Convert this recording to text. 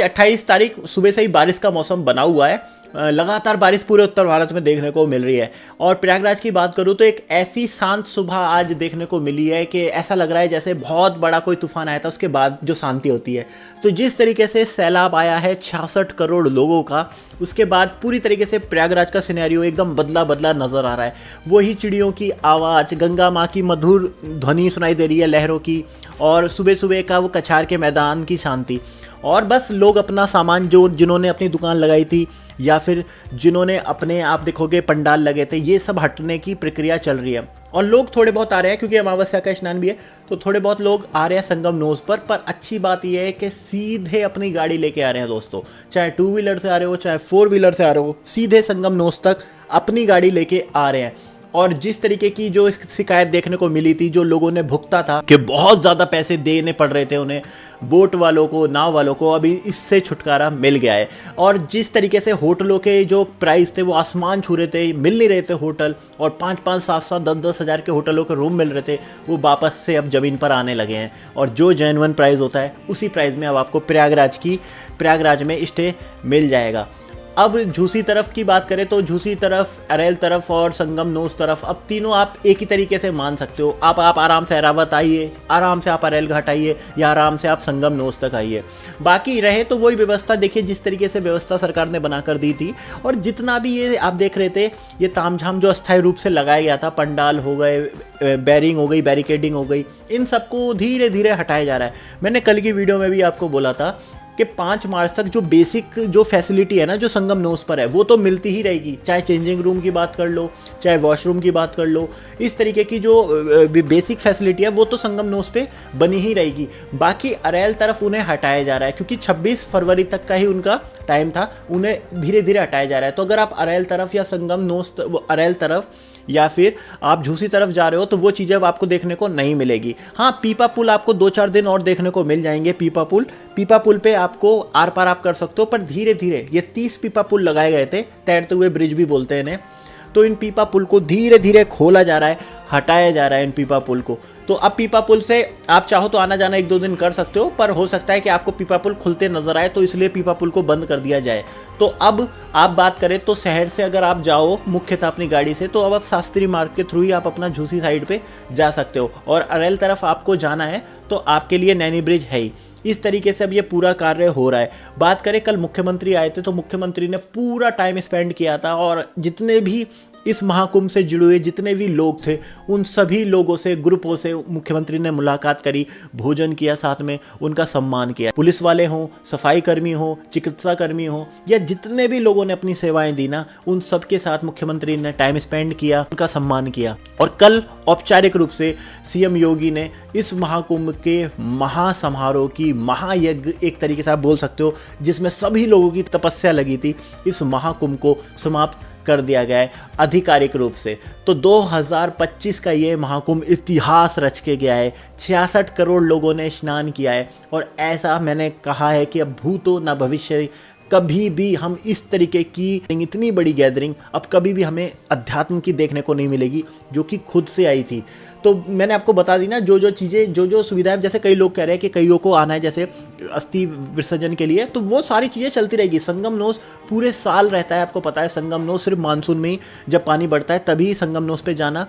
28 तारीख सुबह से ही बारिश का मौसम बना हुआ है। लगातार बारिश पूरे उत्तर भारत में देखने को मिल रही है। और प्रयागराज की बात करूँ तो एक ऐसी शांत सुबह आज देखने को मिली है कि ऐसा लग रहा है जैसे बहुत बड़ा कोई तूफान आया था, उसके बाद जो शांति होती है। तो जिस तरीके से सैलाब आया है 66 करोड़ लोगों का, उसके बाद पूरी तरीके से प्रयागराज का सिनेरियो एकदम बदला बदला नजर आ रहा है। वही चिड़ियों की आवाज़, गंगा माँ की मधुर ध्वनि सुनाई दे रही है लहरों की, और सुबह सुबह का वो कछार के मैदान की शांति। और बस लोग अपना सामान, जो जिन्होंने अपनी दुकान लगाई थी या फिर जिन्होंने अपने, आप देखोगे पंडाल लगे थे, ये सब हटने की प्रक्रिया चल रही है। और लोग थोड़े बहुत आ रहे हैं क्योंकि अमावस्या का स्नान भी है, तो थोड़े बहुत लोग आ रहे हैं संगम नोज पर अच्छी बात यह है कि सीधे अपनी गाड़ी लेके आ रहे हैं दोस्तों। चाहे 2 व्हीलर से आ रहे हो, चाहे 4 व्हीलर से आ रहे हो, सीधे संगम नोज तक अपनी गाड़ी लेके आ रहे हैं। और जिस तरीके की जो शिकायत देखने को मिली थी, जो लोगों ने भुगता था कि बहुत ज़्यादा पैसे देने पड़ रहे थे उन्हें, बोट वालों को, नाव वालों को, अभी इससे छुटकारा मिल गया है। और जिस तरीके से होटलों के जो प्राइस थे वो आसमान छू रहे थे, मिल नहीं रहे थे होटल, और 5-5, 7-7, 10-10 हज़ार के होटलों के रूम मिल रहे थे, वो वापस से अब ज़मीन पर आने लगे हैं। और जो जेन्युइन प्राइस होता है उसी प्राइस में अब आपको प्रयागराज में स्टे मिल जाएगा। अब झूसी तरफ की बात करें तो झूसी तरफ, अरेल तरफ और संगम नोज तरफ, अब तीनों आप एक ही तरीके से मान सकते हो। आप आराम से ऐरावत आइए, आराम से आप अरेल घाट आइए, या आराम से आप संगम नोज तक आइए। बाकी रहे तो वही व्यवस्था, देखिए जिस तरीके से व्यवस्था सरकार ने बनाकर दी थी। और जितना भी ये आप देख रहे थे, ये तामझाम जो अस्थायी रूप से लगाया गया था, पंडाल हो गए, बैरिंग हो गई, बैरिकेडिंग हो गई, इन सबको धीरे धीरे हटाया जा रहा है। मैंने कल की वीडियो में भी आपको बोला था कि 5 मार्च तक जो बेसिक जो फैसिलिटी है ना, जो संगम नोज पर है, वो तो मिलती ही रहेगी। चाहे चेंजिंग रूम की बात कर लो, चाहे वॉशरूम की बात कर लो, इस तरीके की जो बेसिक फैसिलिटी है वो तो संगम नोज पे बनी ही रहेगी। बाकी अरेल तरफ उन्हें हटाया जा रहा है क्योंकि 26 फरवरी तक का ही उनका टाइम था, उन्हें धीरे धीरे हटाया जा रहा है। तो अगर आप अरेल तरफ या संगम नोज, अरेल तरफ या फिर आप झूसी तरफ जा रहे हो, तो वो चीज़ें अब आपको देखने को नहीं मिलेगी। हाँ, पीपा पुल आपको 2-4 दिन और देखने को मिल जाएंगे। पीपा पुल पे आपको आर पार आप कर सकते हो, पर धीरे धीरे ये 30 पीपा पुल लगाए गए थे, तैरते हुए ब्रिज भी बोलते हैं इन्हें। तो इन पीपा पुल को धीरे धीरे खोला जा रहा है, हटाया जा रहा है इन पीपा पुल को। तो अब पीपा पुल से आप चाहो तो आना जाना 1-2 दिन कर सकते हो, पर हो सकता है कि आपको पीपा पुल खुलते नजर आए, तो इसलिए पीपा पुल को बंद कर दिया जाए। तो अब आप बात करें तो शहर से अगर आप जाओ मुख्यतः अपनी गाड़ी से, तो अब आप शास्त्री मार्ग के थ्रू ही आप अपना झूसी साइड पे जा सकते हो। और अरेल तरफ आपको जाना है तो आपके लिए नैनी ब्रिज है ही। इस तरीके से अब ये पूरा कार्य हो रहा है। बात करें, कल मुख्यमंत्री आए थे तो मुख्यमंत्री ने पूरा टाइम स्पेंड किया था, और जितने भी इस महाकुंभ से जुड़े हुए जितने भी लोग थे, उन सभी लोगों से, ग्रुपों से मुख्यमंत्री ने मुलाकात करी, भोजन किया, साथ में उनका सम्मान किया। पुलिस वाले हों, सफाई कर्मी हों, चिकित्सा कर्मी हों, या जितने भी लोगों ने अपनी सेवाएं दी ना, उन सबके साथ मुख्यमंत्री ने टाइम स्पेंड किया, उनका सम्मान किया। और कल औपचारिक रूप से सीएम योगी ने इस महाकुंभ के महासमारोह की, महायज्ञ एक तरीके से आप बोल सकते हो, जिसमें सभी लोगों की तपस्या लगी थी, इस महाकुंभ को समाप्त कर दिया गया है आधिकारिक रूप से। तो 2025 का ये महाकुंभ इतिहास रच के गया है। 66 करोड़ लोगों ने स्नान किया है, और ऐसा मैंने कहा है कि अब भूतो न भविष्य, कभी भी हम इस तरीके की इतनी बड़ी गैदरिंग अब कभी भी हमें अध्यात्म की देखने को नहीं मिलेगी, जो कि खुद से आई थी। तो मैंने आपको बता दी ना जो चीज़ें, जो सुविधाएं, जैसे कई लोग कह रहे हैं कि कईयों को आना है जैसे अस्थि विसर्जन के लिए, तो वो सारी चीज़ें चलती रहेगी। संगम नोज पूरे साल रहता है, आपको पता है। संगम नोज सिर्फ मानसून में ही जब पानी बढ़ता है तभी संगम नोज पे जाना